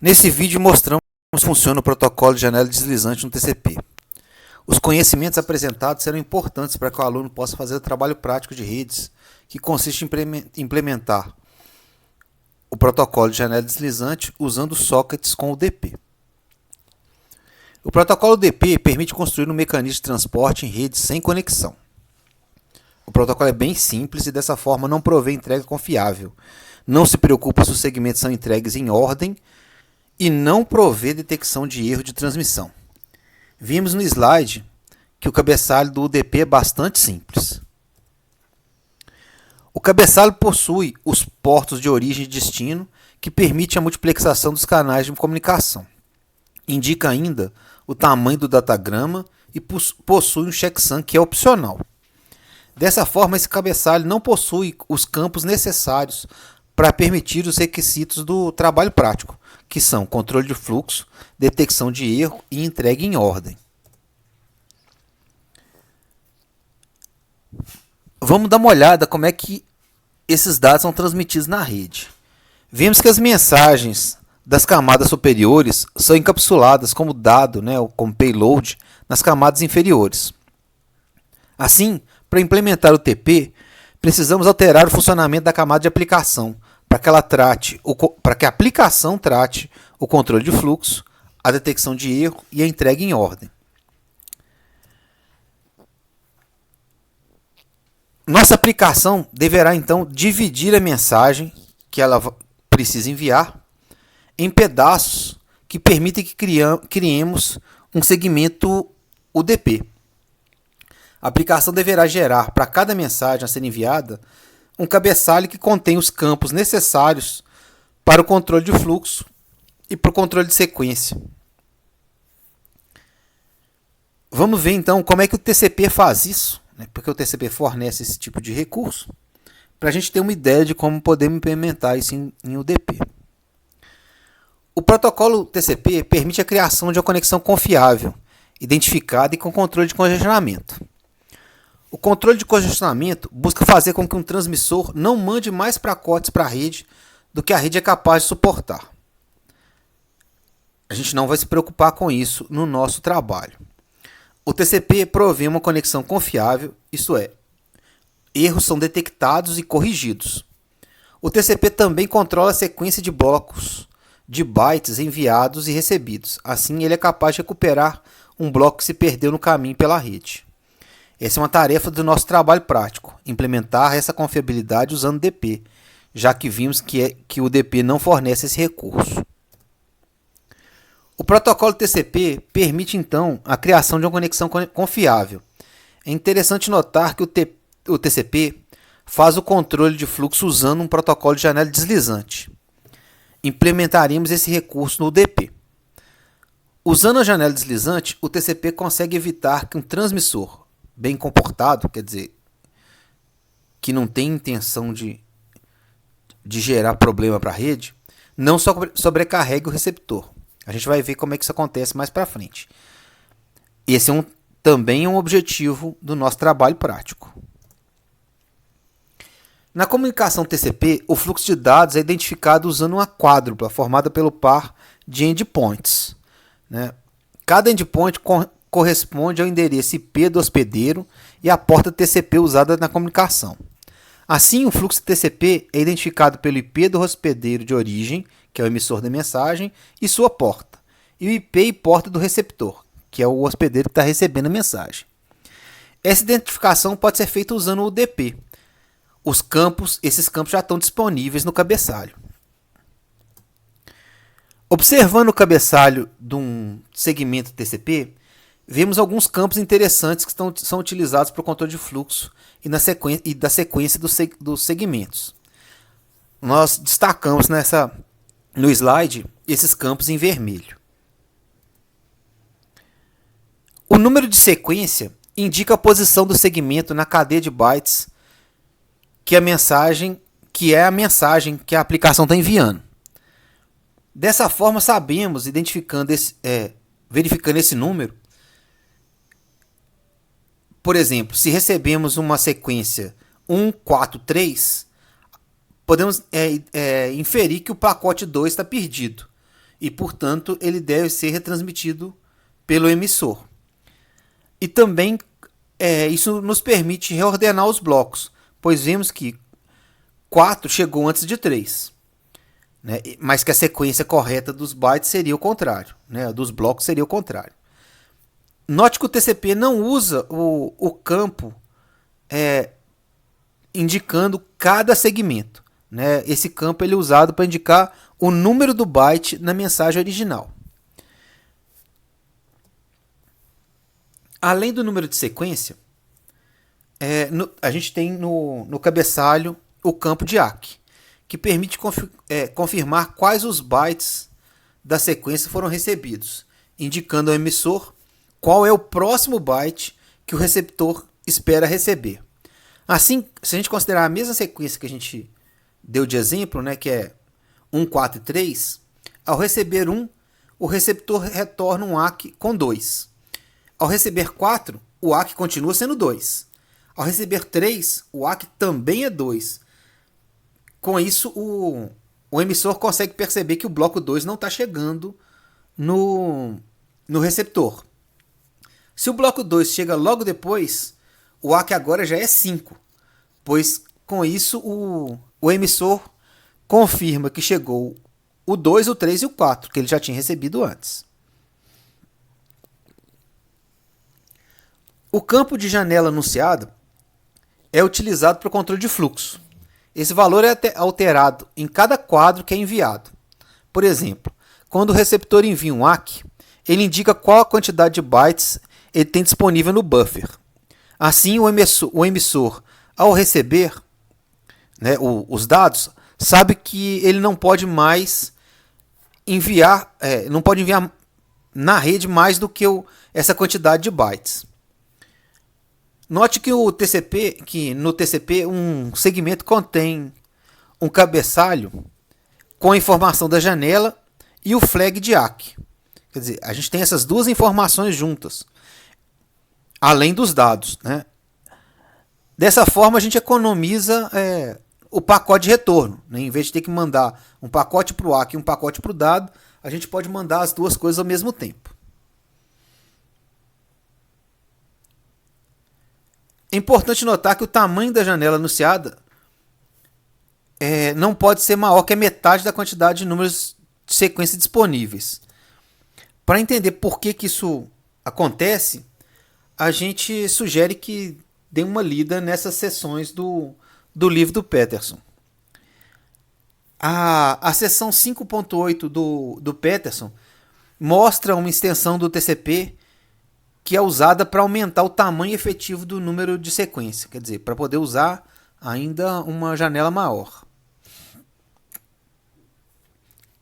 Nesse vídeo mostramos como funciona o protocolo de janela deslizante no TCP. Os conhecimentos apresentados serão importantes para que o aluno possa fazer o trabalho prático de redes, que consiste em implementar o protocolo de janela deslizante usando sockets com o DP. O protocolo DP permite construir um mecanismo de transporte em redes sem conexão. O protocolo é bem simples e dessa forma não provê entrega confiável. Não se preocupa se os segmentos são entregues em ordem e não provê detecção de erro de transmissão. Vimos no slide que o cabeçalho do UDP é bastante simples. O cabeçalho possui os portos de origem e destino, que permite a multiplexação dos canais de comunicação. Indica ainda o tamanho do datagrama e possui um checksum que é opcional. Dessa forma, esse cabeçalho não possui os campos necessários para permitir os requisitos do trabalho prático, que são controle de fluxo, detecção de erro e entrega em ordem. Vamos dar uma olhada como é que esses dados são transmitidos na rede. Vemos que as mensagens das camadas superiores são encapsuladas como dado, como payload, nas camadas inferiores. Assim, para implementar o TP, precisamos alterar o funcionamento da camada de aplicação para que a aplicação trate o controle de fluxo, a detecção de erro e a entrega em ordem. Nossa aplicação deverá então dividir a mensagem que ela precisa enviar em pedaços que permitem que criemos um segmento UDP. A aplicação deverá gerar para cada mensagem a ser enviada um cabeçalho que contém os campos necessários para o controle de fluxo e para o controle de sequência. Vamos ver então como é que o TCP faz isso, porque o TCP fornece esse tipo de recurso, para a gente ter uma ideia de como podemos implementar isso em UDP. O protocolo TCP permite a criação de uma conexão confiável, identificada e com controle de congestionamento. O controle de congestionamento busca fazer com que um transmissor não mande mais pacotes para a rede do que a rede é capaz de suportar. A gente não vai se preocupar com isso no nosso trabalho. O TCP provê uma conexão confiável, isto é, erros são detectados e corrigidos. O TCP também controla a sequência de blocos de bytes enviados e recebidos. Assim, ele é capaz de recuperar um bloco que se perdeu no caminho pela rede. Essa é uma tarefa do nosso trabalho prático, implementar essa confiabilidade usando DP, já que vimos que o DP não fornece esse recurso. O protocolo TCP permite, então, a criação de uma conexão confiável. É interessante notar que o TCP faz o controle de fluxo usando um protocolo de janela deslizante. Implementaremos esse recurso no UDP. Usando a janela deslizante, o TCP consegue evitar que um transmissor bem comportado, quer dizer, que não tem intenção de gerar problema para a rede, não sobrecarregue o receptor. A gente vai ver como é que isso acontece mais para frente. Esse também é um objetivo do nosso trabalho prático. Na comunicação TCP, o fluxo de dados é identificado usando uma quádrupla formada pelo par de endpoints. Cada endpoint corresponde ao endereço IP do hospedeiro e à porta TCP usada na comunicação. Assim, o fluxo TCP é identificado pelo IP do hospedeiro de origem, que é o emissor da mensagem, e sua porta, e o IP e porta do receptor, que é o hospedeiro que está recebendo a mensagem. Essa identificação pode ser feita usando o UDP. Esses campos já estão disponíveis no cabeçalho. Observando o cabeçalho de um segmento TCP, vemos alguns campos interessantes que são utilizados para o controle de fluxo e da sequência dos segmentos. Nós destacamos no slide esses campos em vermelho. O número de sequência indica a posição do segmento na cadeia de bytes que é a mensagem que a aplicação está enviando. Dessa forma, sabemos, verificando esse número, por exemplo, se recebemos uma sequência 143, podemos inferir que o pacote 2 está perdido. e, portanto, ele deve ser retransmitido pelo emissor. E também isso nos permite reordenar os blocos, pois vemos que 4 chegou antes de 3, né? Mas que a sequência correta dos bytes seria o contrário, né? Dos blocos seria o contrário. Note que o TCP não usa o campo indicando cada segmento, né? Esse campo ele é usado para indicar o número do byte na mensagem original. Além do número de sequência, a gente tem no cabeçalho o campo de ACK, que permite confirmar quais os bytes da sequência foram recebidos, indicando ao emissor qual é o próximo byte que o receptor espera receber. Assim, se a gente considerar a mesma sequência que a gente deu de exemplo, né, que é 1, 4 e 3, ao receber 1, o receptor retorna um ACK com 2. Ao receber 4, o ACK continua sendo 2. Ao receber 3, o ACK também é 2. Com isso, o emissor consegue perceber que o bloco 2 não está chegando no receptor. Se o bloco 2 chega logo depois, o ACK agora já é 5, pois com isso o emissor confirma que chegou o 2, o 3 e o 4, que ele já tinha recebido antes. O campo de janela anunciada é utilizado para o controle de fluxo. Esse valor é alterado em cada quadro que é enviado. Por exemplo, quando o receptor envia um ACK, ele indica qual a quantidade de bytes ele tem disponível no buffer. Assim, o emissor ao receber, né, os dados, sabe que ele não pode mais enviar, na rede mais do que essa quantidade de bytes. Note que no TCP um segmento contém um cabeçalho com a informação da janela e o flag de ACK. Quer dizer, a gente tem essas duas informações juntas, além dos dados, né? Dessa forma, a gente economiza o pacote de retorno, né? Em vez de ter que mandar um pacote para o ACK e um pacote para o dado, a gente pode mandar as duas coisas ao mesmo tempo. É importante notar que o tamanho da janela anunciada não pode ser maior que a metade da quantidade de números de sequência disponíveis. Para entender por que isso acontece, a gente sugere que dê uma lida nessas seções do livro do Peterson. A seção 5.8 do Peterson mostra uma extensão do TCP que é usada para aumentar o tamanho efetivo do número de sequência, quer dizer, para poder usar ainda uma janela maior.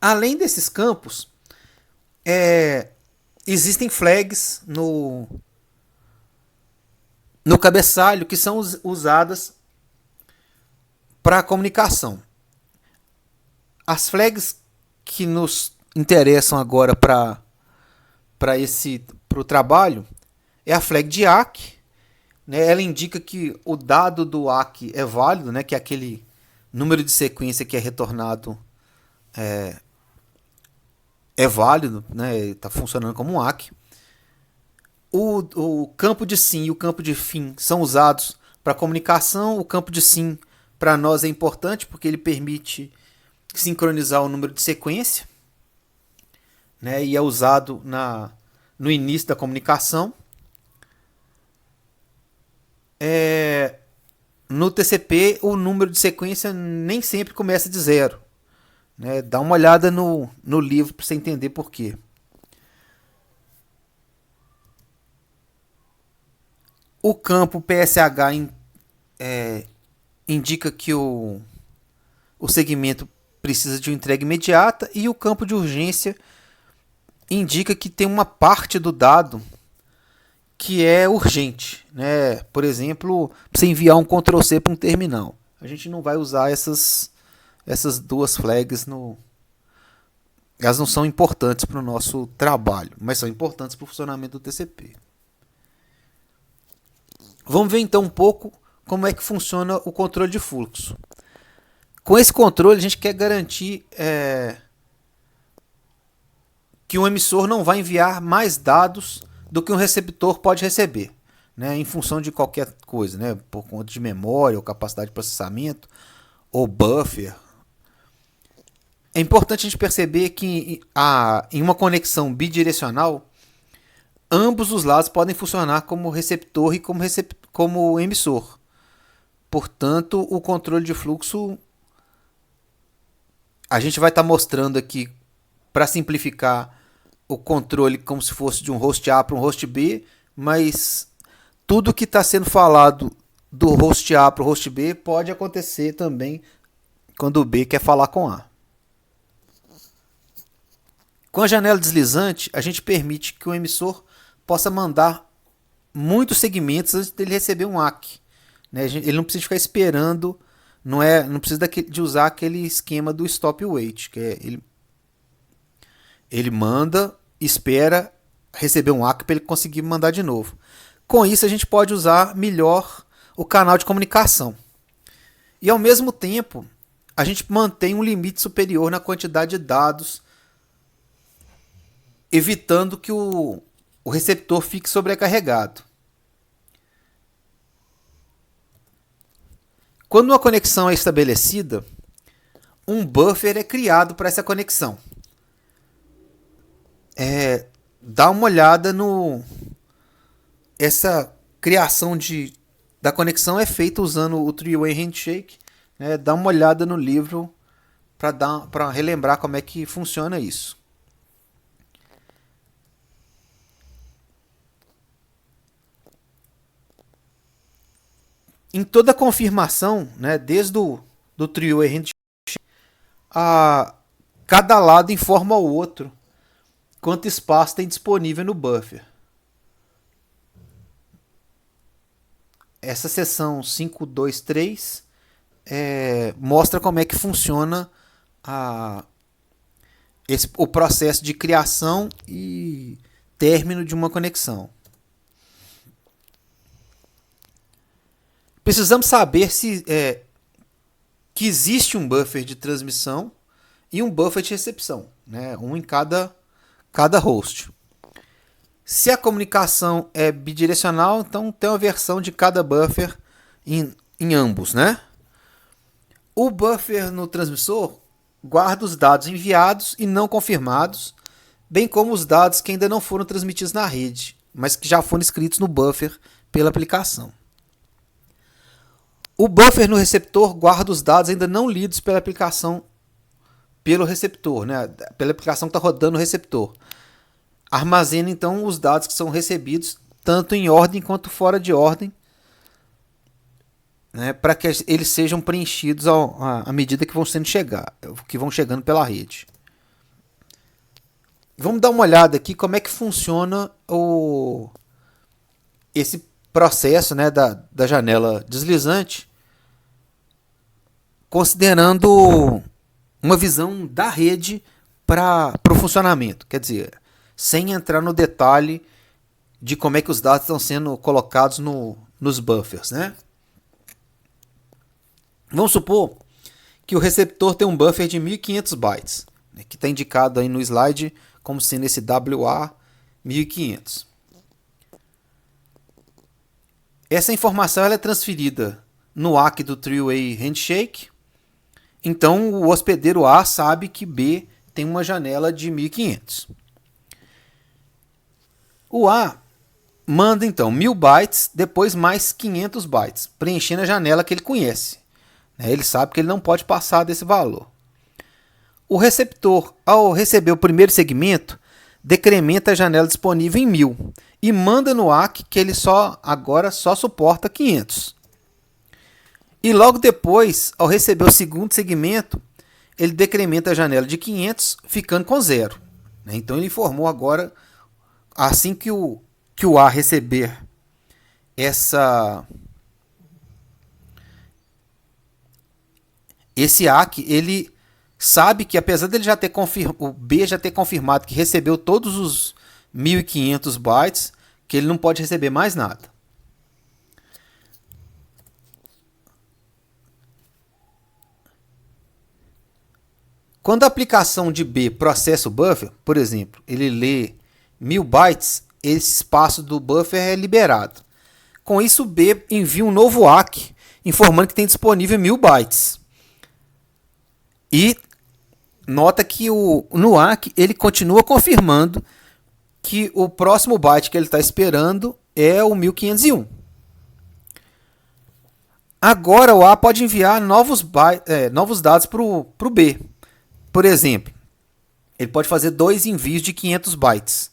Além desses campos, existem flags no cabeçalho que são usadas para a comunicação. As flags que nos interessam agora para o trabalho é a flag de ACK, né? Ela indica que o dado do ACK é válido, né? Que é aquele número de sequência que é retornado é válido, né? Está funcionando como um ACK. O campo de sim e o campo de fim são usados para comunicação. O campo de sim para nós é importante porque ele permite sincronizar o número de sequência, né? E é usado no início da comunicação. No TCP, o número de sequência nem sempre começa de 0. Né? Dá uma olhada no livro para você entender por quê. O campo PSH indica que o segmento precisa de uma entrega imediata e o campo de urgência indica que tem uma parte do dado que é urgente, né? Por exemplo, você enviar um Ctrl+C para um terminal. A gente não vai usar essas duas flags elas não são importantes para o nosso trabalho, mas são importantes para o funcionamento do TCP. Vamos ver então um pouco como é que funciona o controle de fluxo. Com esse controle a gente quer garantir que um emissor não vai enviar mais dados do que um receptor pode receber, né, em função de qualquer coisa, né, por conta de memória ou capacidade de processamento ou buffer. É importante a gente perceber que em uma conexão bidirecional, ambos os lados podem funcionar como receptor e como emissor. Portanto, o controle de fluxo, a gente vai estar mostrando aqui, para simplificar, o controle como se fosse de um host A para um host B, mas tudo que está sendo falado do host A para o host B pode acontecer também quando o B quer falar com A. Com a janela deslizante, a gente permite que o emissor possa mandar muitos segmentos antes dele receber um ACK. Né? Ele não precisa ficar esperando, não precisa de usar aquele esquema do stop wait, que é ele manda, espera receber um ACK para ele conseguir mandar de novo. Com isso, a gente pode usar melhor o canal de comunicação. E ao mesmo tempo, a gente mantém um limite superior na quantidade de dados, evitando que o receptor fique sobrecarregado. Quando uma conexão é estabelecida, um buffer é criado para essa conexão. Dá uma olhada no... Essa criação da conexão é feita usando o Three-Way Handshake. Né? Dá uma olhada no livro para relembrar como é que funciona isso. Em toda confirmação, né, desde do Three-Way Handshake, cada lado informa ao outro quanto espaço tem disponível no buffer. Essa seção 523 mostra como é que funciona o processo de criação e término de uma conexão. Precisamos saber que existe um buffer de transmissão e um buffer de recepção, né? Um em cada host. Se a comunicação é bidirecional, então tem uma versão de cada buffer em ambos, né? O buffer no transmissor guarda os dados enviados e não confirmados, bem como os dados que ainda não foram transmitidos na rede, mas que já foram escritos no buffer pela aplicação. O buffer no receptor guarda os dados ainda não lidos pela aplicação pelo receptor, né? Pela aplicação que está rodando no receptor. Armazena então os dados que são recebidos, tanto em ordem quanto fora de ordem, né? Para que eles sejam preenchidos à medida que vão chegando pela rede. Vamos dar uma olhada aqui como é que funciona esse processo, né, da janela deslizante, considerando uma visão da rede para o funcionamento. Quer dizer, sem entrar no detalhe de como é que os dados estão sendo colocados nos buffers, né? Vamos supor que o receptor tem um buffer de 1500 bytes, né, que está indicado aí no slide como sendo esse WA 1500. Essa informação ela é transferida no ACK do Three-Way Handshake. Então o hospedeiro A sabe que B tem uma janela de 1500. O A manda então 1000 bytes, depois mais 500 bytes, preenchendo a janela que ele conhece. Ele sabe que ele não pode passar desse valor. O receptor, ao receber o primeiro segmento, decrementa a janela disponível em 1000 e manda no ACK que ele agora só suporta 500. E logo depois, ao receber o segundo segmento, ele decrementa a janela de 500, ficando com 0. Então ele informou agora, assim que o A receber esse ACK, ele sabe que apesar dele o B já ter confirmado que recebeu todos os 1500 bytes, que ele não pode receber mais nada. Quando a aplicação de B processa o buffer, por exemplo, ele lê 1000 bytes, esse espaço do buffer é liberado. Com isso, o B envia um novo ACK informando que tem disponível 1000 bytes. E nota que no ACK ele continua confirmando que o próximo byte que ele está esperando é o 1501. Agora o A pode enviar novos dados para o B. Por exemplo, ele pode fazer 2 envios de 500 bytes.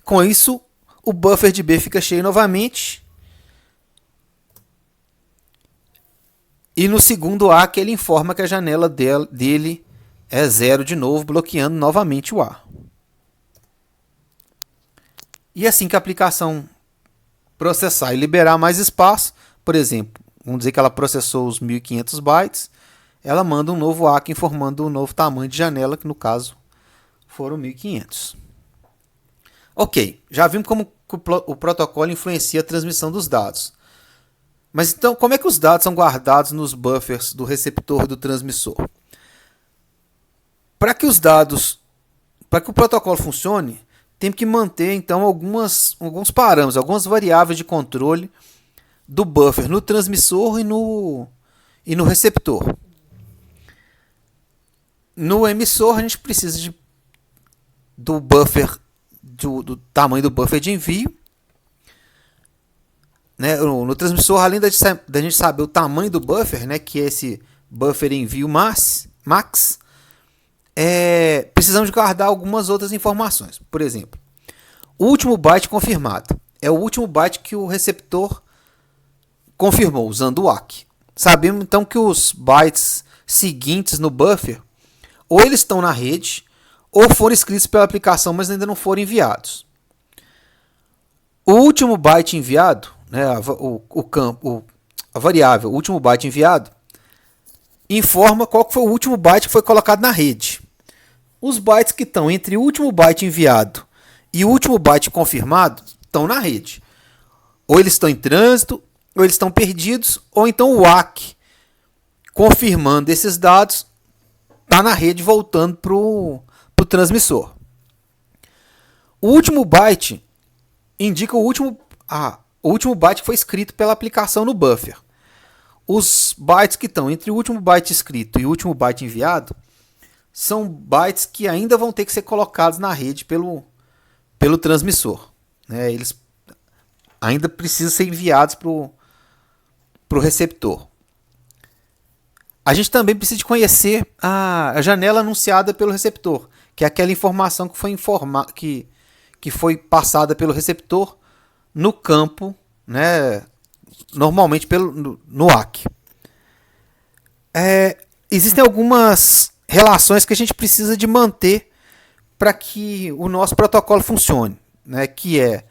Com isso, o buffer de B fica cheio novamente. E no segundo ACK ele informa que a janela dele é 0 de novo, bloqueando novamente o A. E assim que a aplicação processar e liberar mais espaço, por exemplo, vamos dizer que ela processou os 1500 bytes, ela manda um novo ACK informando o novo tamanho de janela, que no caso foram 1500. Ok, já vimos como o protocolo influencia a transmissão dos dados. Mas então, como é que os dados são guardados nos buffers do receptor e do transmissor? Para que o protocolo funcione, tem que manter então alguns parâmetros, algumas variáveis de controle do buffer no transmissor e no receptor. No emissor a gente precisa do buffer, do tamanho do buffer de envio. Né? No transmissor, além da gente saber o tamanho do buffer, né, que é esse buffer envio max, precisamos guardar algumas outras informações. Por exemplo, o último byte confirmado é o último byte que o receptor confirmou usando o ACK. Sabemos então que os bytes seguintes no buffer ou eles estão na rede ou foram escritos pela aplicação, mas ainda não foram enviados. O último byte enviado, né, a variável o último byte enviado, informa qual foi o último byte que foi colocado na rede. Os bytes que estão entre o último byte enviado e o último byte confirmado estão na rede. Ou eles estão em trânsito, ou eles estão perdidos, ou então o ACK, confirmando esses dados, está na rede voltando para o transmissor. O último byte indica o último byte que foi escrito pela aplicação no buffer. Os bytes que estão entre o último byte escrito e o último byte enviado são bytes que ainda vão ter que ser colocados na rede pelo transmissor. Né? Eles ainda precisam ser enviados para o receptor. A gente também precisa de conhecer a janela anunciada pelo receptor, que é aquela informação que foi passada pelo receptor no campo, né, normalmente no ACK. Existem algumas relações que a gente precisa de manter para que o nosso protocolo funcione, né, que é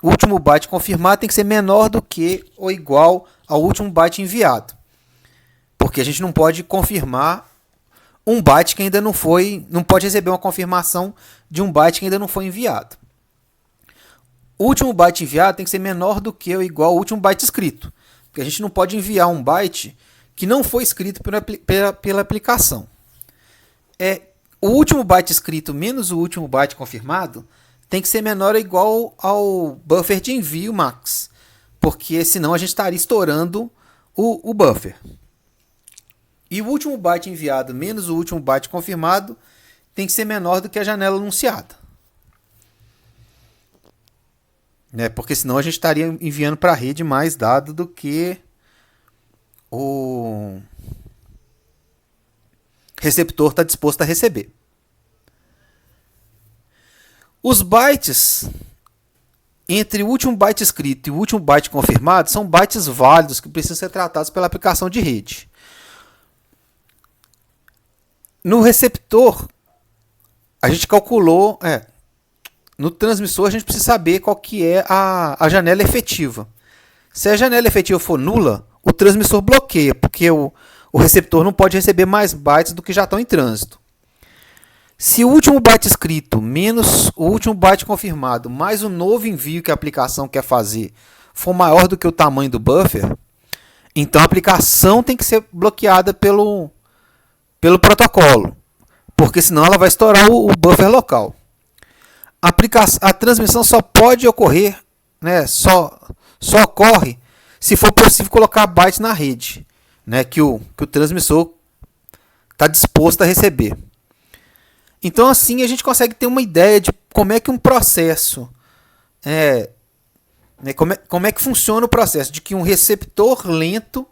o último byte confirmado tem que ser menor do que ou igual ao último byte enviado. Porque a gente não pode confirmar um byte que ainda não pode receber uma confirmação de um byte que ainda não foi enviado. O último byte enviado tem que ser menor do que ou igual ao último byte escrito. Porque a gente não pode enviar um byte que não foi escrito pela aplicação. O último byte escrito menos o último byte confirmado tem que ser menor ou igual ao buffer de envio max. Porque senão a gente estaria estourando o buffer. E o último byte enviado menos o último byte confirmado tem que ser menor do que a janela anunciada. Né? Porque senão a gente estaria enviando para a rede mais dado do que o receptor está disposto a receber. Os bytes entre o último byte escrito e o último byte confirmado são bytes válidos que precisam ser tratados pela aplicação de rede. No receptor, a gente calculou... no transmissor, a gente precisa saber qual que é a janela efetiva. Se a janela efetiva for nula, o transmissor bloqueia, porque o receptor não pode receber mais bytes do que já estão em trânsito. Se o último byte escrito menos o último byte confirmado mais o novo envio que a aplicação quer fazer for maior do que o tamanho do buffer, então a aplicação tem que ser bloqueada pelo protocolo, porque senão ela vai estourar o buffer local. A transmissão só pode ocorrer, né, só ocorre se for possível colocar bytes na rede, né, que o transmissor está disposto a receber. Então assim a gente consegue ter uma ideia de como é que um processo, como é que funciona o processo de que um receptor lento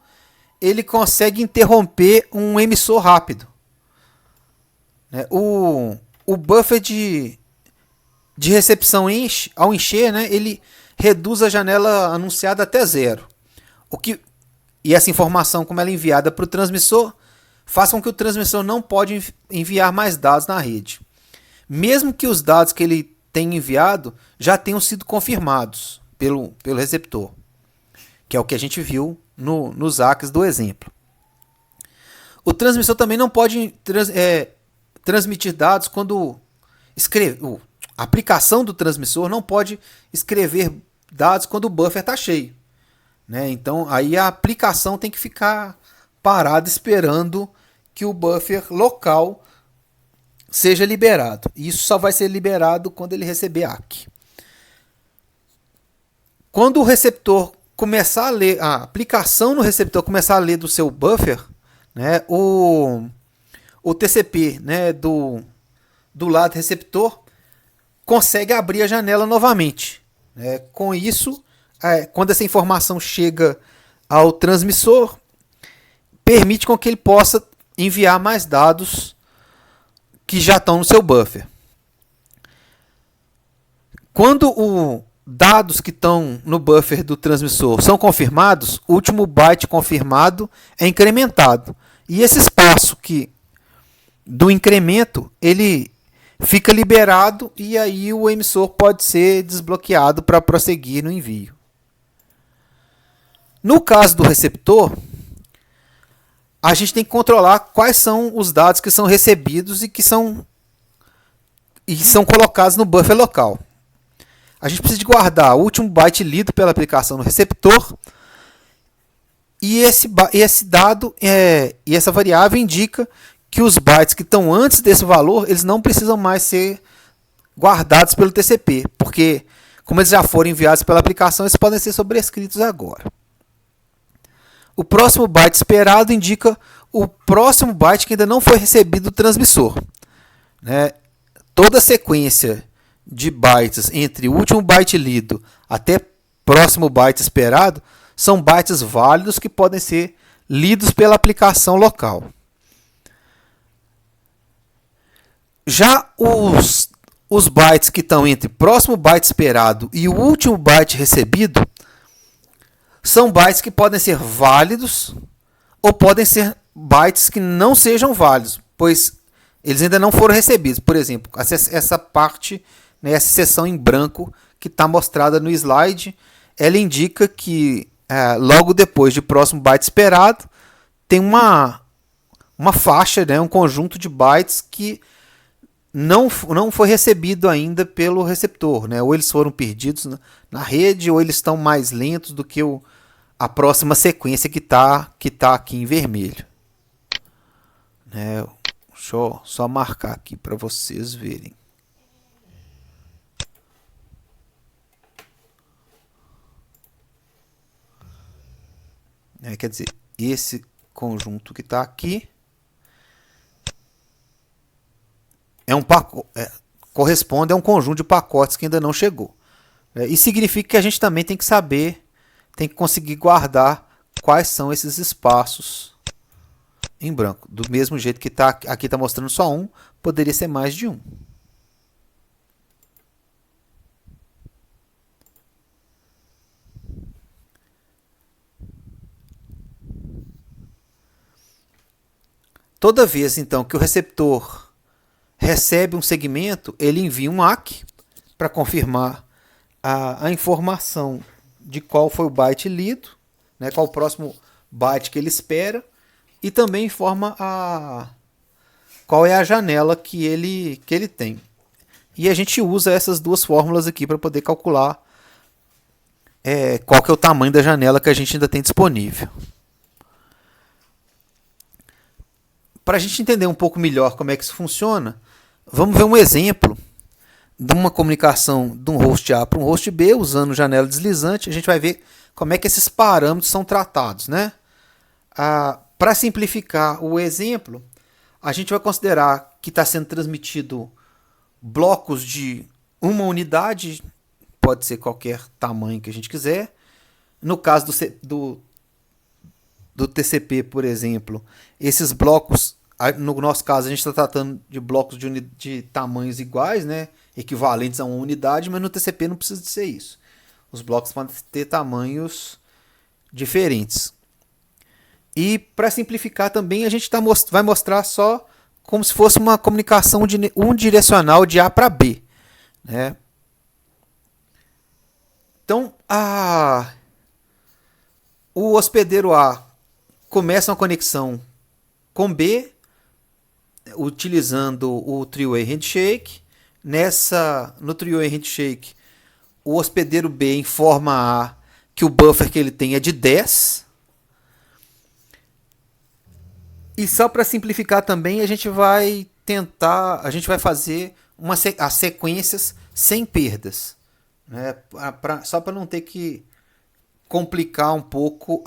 ele consegue interromper um emissor rápido. O buffer de recepção ao encher, né, ele reduz a janela anunciada até zero. E essa informação, como ela é enviada para o transmissor, faz com que o transmissor não pode enviar mais dados na rede. Mesmo que os dados que ele tenha enviado já tenham sido confirmados pelo receptor, que é o que a gente viu nos ACs do exemplo. O transmissor também não pode transmitir dados quando a aplicação do transmissor não pode escrever dados quando o buffer está cheio, né? Então aí a aplicação tem que ficar parada esperando que o buffer local seja liberado. E isso só vai ser liberado quando ele receber ACK. Quando o receptor começar a ler, a aplicação no receptor começar a ler do seu buffer, né, o TCP, né, do lado receptor consegue abrir a janela novamente. Com isso, quando essa informação chega ao transmissor, permite com que ele possa enviar mais dados que já estão no seu buffer. Quando os dados que estão no buffer do transmissor são confirmados, o último byte confirmado é incrementado. E esse espaço do incremento, ele fica liberado e aí o emissor pode ser desbloqueado para prosseguir no envio. No caso do receptor, a gente tem que controlar quais são os dados que são recebidos e são colocados no buffer local. A gente precisa de guardar o último byte lido pela aplicação no receptor e esse dado e essa variável indica que os bytes que estão antes desse valor eles não precisam mais ser guardados pelo TCP, porque como eles já foram enviados pela aplicação, eles podem ser sobrescritos agora. O próximo byte esperado indica o próximo byte que ainda não foi recebido do transmissor. Toda sequência de bytes entre o último byte lido até próximo byte esperado são bytes válidos que podem ser lidos pela aplicação local. Já os bytes que estão entre próximo byte esperado e o último byte recebido são bytes que podem ser válidos ou podem ser bytes que não sejam válidos, pois eles ainda não foram recebidos. Por exemplo, essa parte, né, essa seção em branco que está mostrada no slide, ela indica que logo depois de próximo byte esperado tem uma faixa, né, um conjunto de bytes que não foi recebido ainda pelo receptor, né? Ou eles foram perdidos na rede, ou eles estão mais lentos do que a próxima sequência que tá aqui em vermelho. Deixa eu só marcar aqui para vocês verem. Quer dizer, esse conjunto que está aqui corresponde a um conjunto de pacotes que ainda não chegou. Isso significa que a gente também tem que saber, tem que conseguir guardar quais são esses espaços em branco. Do mesmo jeito que aqui está mostrando só um, poderia ser mais de um. Toda vez então que o receptor recebe um segmento, ele envia um ACK para confirmar a informação de qual foi o byte lido, né, qual o próximo byte que ele espera, e também informa qual é a janela que ele tem. E a gente usa essas duas fórmulas aqui para poder calcular qual que é o tamanho da janela que a gente ainda tem disponível. para a gente entender um pouco melhor como é que isso funciona, vamos ver um exemplo de uma comunicação de um host A para um host B usando janela deslizante. A gente vai ver como é que esses parâmetros são tratados, né? Para simplificar o exemplo, a gente vai considerar que está sendo transmitido blocos de uma unidade, pode ser qualquer tamanho que a gente quiser. No caso do TCP, por exemplo, esses blocos, no nosso caso, a gente está tratando de blocos de tamanhos iguais, né, equivalentes a uma unidade, mas no TCP não precisa de ser isso. Os blocos podem ter tamanhos diferentes. E para simplificar também, a gente vai mostrar só como se fosse uma comunicação unidirecional de A para B, né? Então, o hospedeiro A começa uma conexão com B, utilizando o three-way handshake. No three-way handshake, o hospedeiro B informa a A que o buffer que ele tem é de 10. E só para simplificar também, a gente vai fazer as sequências sem perdas, né? Só para não ter que complicar um pouco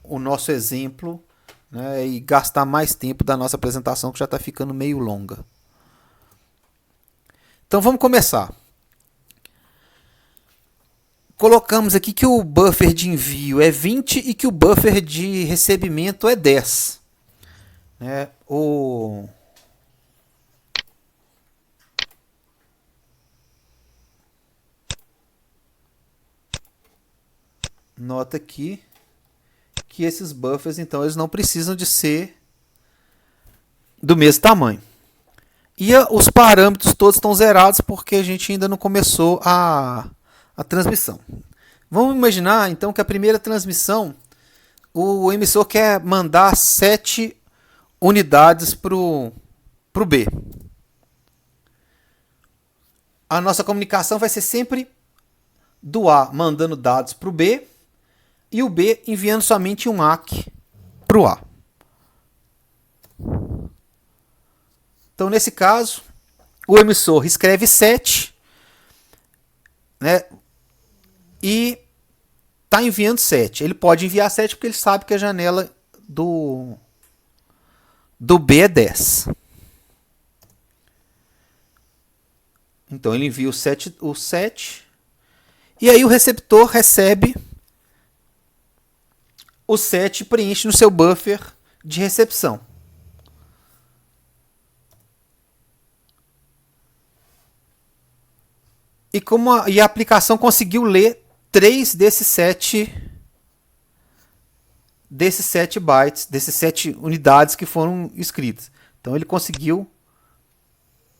o nosso exemplo, né? E gastar mais tempo da nossa apresentação, que já está ficando meio longa. Então vamos começar. Colocamos aqui que o buffer de envio é 20 e que o buffer de recebimento é 10. Nota aqui que esses buffers, então, eles não precisam de ser do mesmo tamanho. E os parâmetros todos estão zerados porque a gente ainda não começou a transmissão. Vamos imaginar, então, que a primeira transmissão, o emissor quer mandar 7 unidades para o B. A nossa comunicação vai ser sempre do A mandando dados para o B e o B enviando somente um ACK para o A. Então, nesse caso, o emissor escreve 7, né, e está enviando 7. Ele pode enviar 7 porque ele sabe que a janela do B é 10. Então ele envia o 7 e aí o receptor recebe o 7 e preenche no seu buffer de recepção. E a aplicação conseguiu ler 3 desses 7 bytes, desses 7 unidades que foram escritas. Então ele conseguiu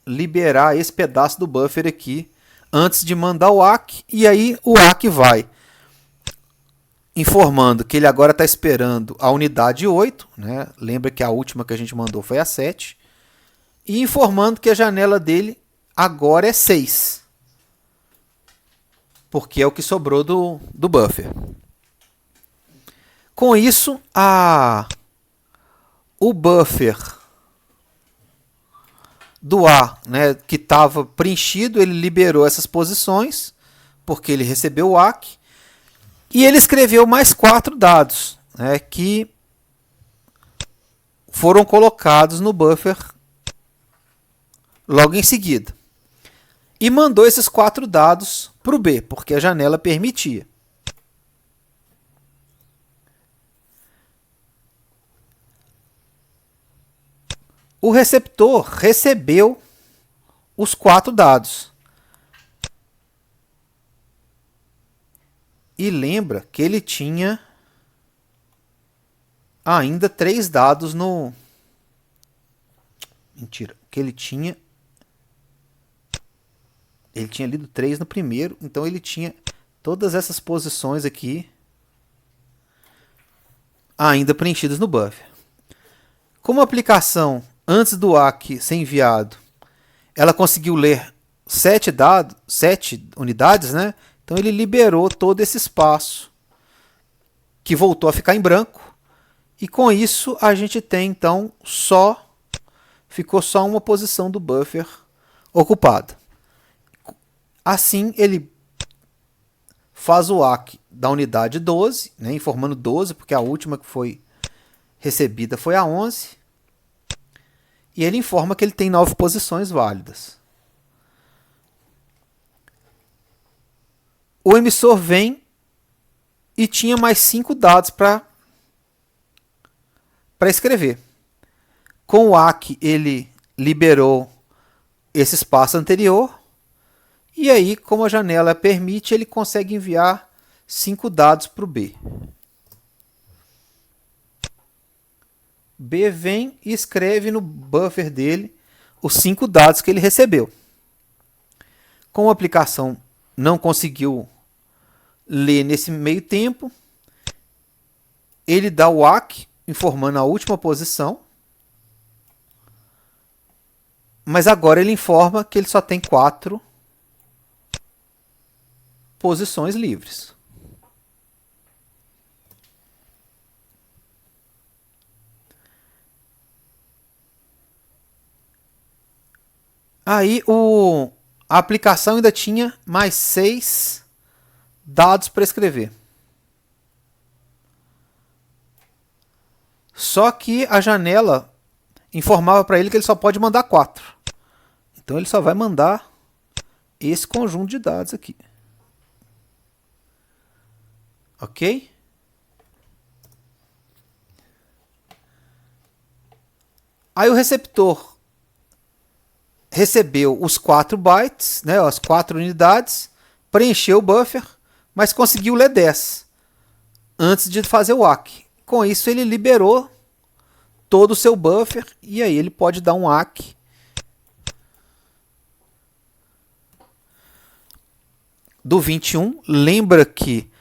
liberar esse pedaço do buffer aqui antes de mandar o ACK, e aí o ACK vai informando que ele agora está esperando a unidade 8, né? Lembra que a última que a gente mandou foi a 7, e informando que a janela dele agora é 6, porque é o que sobrou do buffer. Com isso, o buffer do A, né, que estava preenchido, ele liberou essas posições, porque ele recebeu o ACK, e ele escreveu mais 4 dados, né, que foram colocados no buffer logo em seguida. E mandou esses 4 dados para o B, porque a janela permitia. O receptor recebeu os 4 dados. E lembra que ele tinha ainda 3 dados no... Mentira, que ele tinha lido 3 no primeiro, então ele tinha todas essas posições aqui ainda preenchidas no buffer. Como a aplicação, antes do ACK ser enviado, ela conseguiu ler 7 unidades, né? Então ele liberou todo esse espaço que voltou a ficar em branco E com isso a gente tem então ficou só uma posição do buffer ocupada. Assim ele faz o ACK da unidade 12, né, informando 12, porque a última que foi recebida foi a 11. E ele informa que ele tem 9 posições válidas. O emissor vem e tinha mais 5 dados para escrever. Com o ACK ele liberou esse espaço anterior. E aí, como a janela permite, ele consegue enviar 5 dados para o B. B vem e escreve no buffer dele os 5 dados que ele recebeu. Como a aplicação não conseguiu ler nesse meio tempo, ele dá o ACK informando a última posição, mas agora ele informa que ele só tem 4 posições livres. Aí a aplicação ainda tinha mais 6 dados para escrever. Só que a janela informava para ele que ele só pode mandar 4. Então ele só vai mandar esse conjunto de dados aqui. Ok? Aí o receptor recebeu os 4 bytes, né, as 4 unidades, preencheu o buffer, mas conseguiu ler 10 antes de fazer o ACK. Com isso ele liberou todo o seu buffer e aí ele pode dar um ACK do 21. Lembra que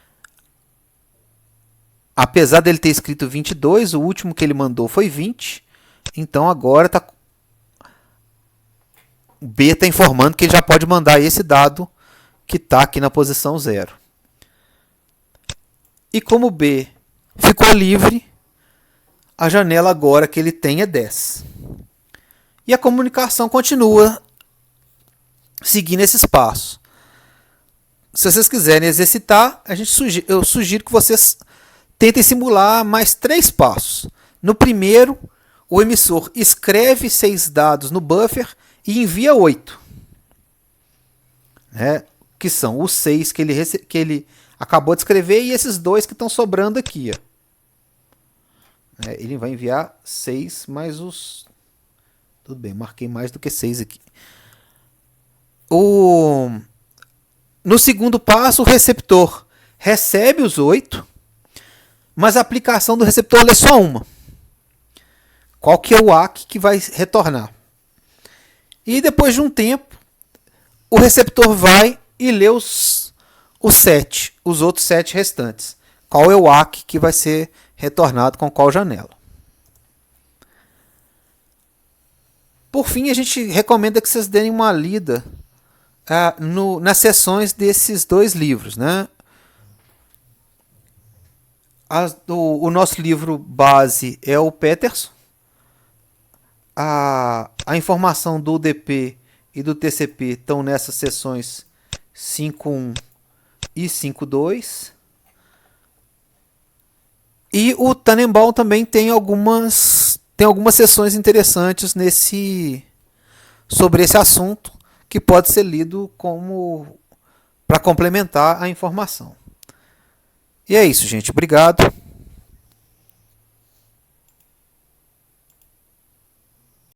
apesar dele ter escrito 22, o último que ele mandou foi 20. Então agora o B está informando que ele já pode mandar esse dado que está aqui na posição 0. E como o B ficou livre, a janela agora que ele tem é 10. E a comunicação continua seguindo esses passos. Se vocês quiserem exercitar, eu sugiro que vocês tentem simular mais 3 passos. No primeiro, o emissor escreve 6 dados no buffer e envia 8. Né? Que são os 6 que ele acabou de escrever e esses 2 que estão sobrando aqui. Ó. Ele vai enviar 6 mais os... Tudo bem, marquei mais do que 6 aqui. No segundo passo, o receptor recebe os 8, mas a aplicação do receptor é só uma. Qual que é o ACK que vai retornar? E depois de um tempo, o receptor vai e lê os 7, os outros 7 restantes. Qual é o ACK que vai ser retornado com qual janela? Por fim, a gente recomenda que vocês deem uma lida nas seções desses 2 livros. Né? O nosso livro base é o Peterson. A informação do UDP e do TCP estão nessas seções 5.1 e 5.2. E o Tannenbaum também tem algumas seções interessantes sobre esse assunto que pode ser lido para complementar a informação. E é isso, gente. Obrigado.